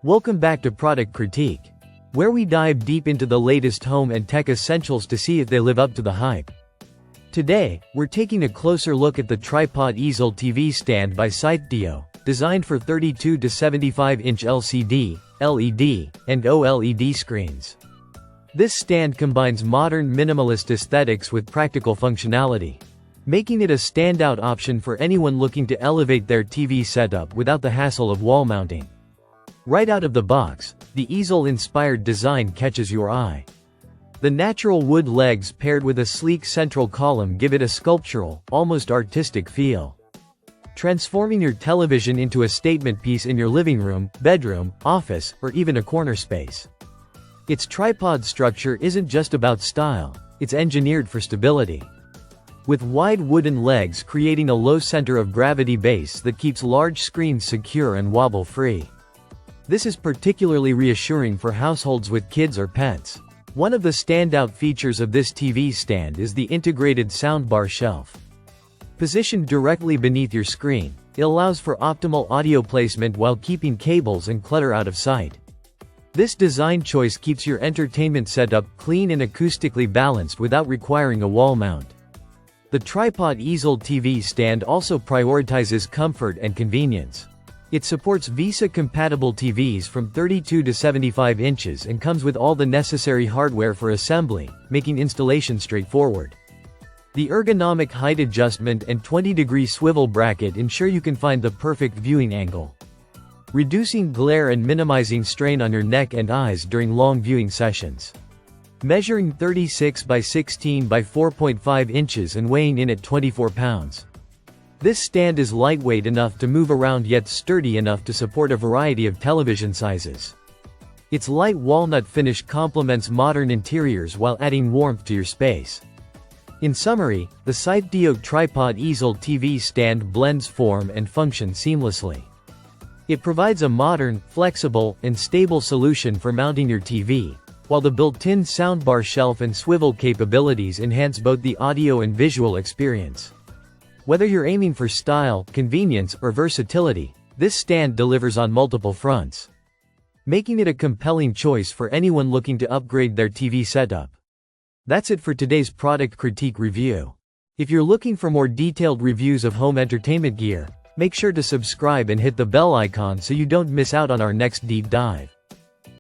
Welcome back to Product Critique, where we dive deep into the latest home and tech essentials to see if they live up to the hype. Today, we're taking a closer look at the Tripod Easel TV Stand by sythdio, designed for 32 to 75-inch LCD, LED, and OLED screens. This stand combines modern minimalist aesthetics with practical functionality, making it a standout option for anyone looking to elevate their TV setup without the hassle of wall mounting. Right out of the box, the easel-inspired design catches your eye. The natural wood legs paired with a sleek central column give it a sculptural, almost artistic feel, transforming your television into a statement piece in your living room, bedroom, office, or even a corner space. Its tripod structure isn't just about style, it's engineered for stability, with wide wooden legs creating a low center of gravity base that keeps large screens secure and wobble-free. This is particularly reassuring for households with kids or pets. One of the standout features of this TV stand is the integrated soundbar shelf. Positioned directly beneath your screen, it allows for optimal audio placement while keeping cables and clutter out of sight. This design choice keeps your entertainment setup clean and acoustically balanced without requiring a wall mount. The Tripod Easel TV stand also prioritizes comfort and convenience. It supports VESA-compatible TVs from 32 to 75 inches and comes with all the necessary hardware for assembly, making installation straightforward. The ergonomic height adjustment and 20-degree swivel bracket ensure you can find the perfect viewing angle, reducing glare and minimizing strain on your neck and eyes during long viewing sessions. Measuring 36 by 16 by 4.5 inches and weighing in at 24 pounds. This stand is lightweight enough to move around yet sturdy enough to support a variety of television sizes. Its light walnut finish complements modern interiors while adding warmth to your space. In summary, the sythdio Tripod Easel TV stand blends form and function seamlessly. It provides a modern, flexible, and stable solution for mounting your TV, while the built-in soundbar shelf and swivel capabilities enhance both the audio and visual experience. Whether you're aiming for style, convenience, or versatility, this stand delivers on multiple fronts, making it a compelling choice for anyone looking to upgrade their TV setup. That's it for today's product critique review. If you're looking for more detailed reviews of home entertainment gear, make sure to subscribe and hit the bell icon so you don't miss out on our next deep dive.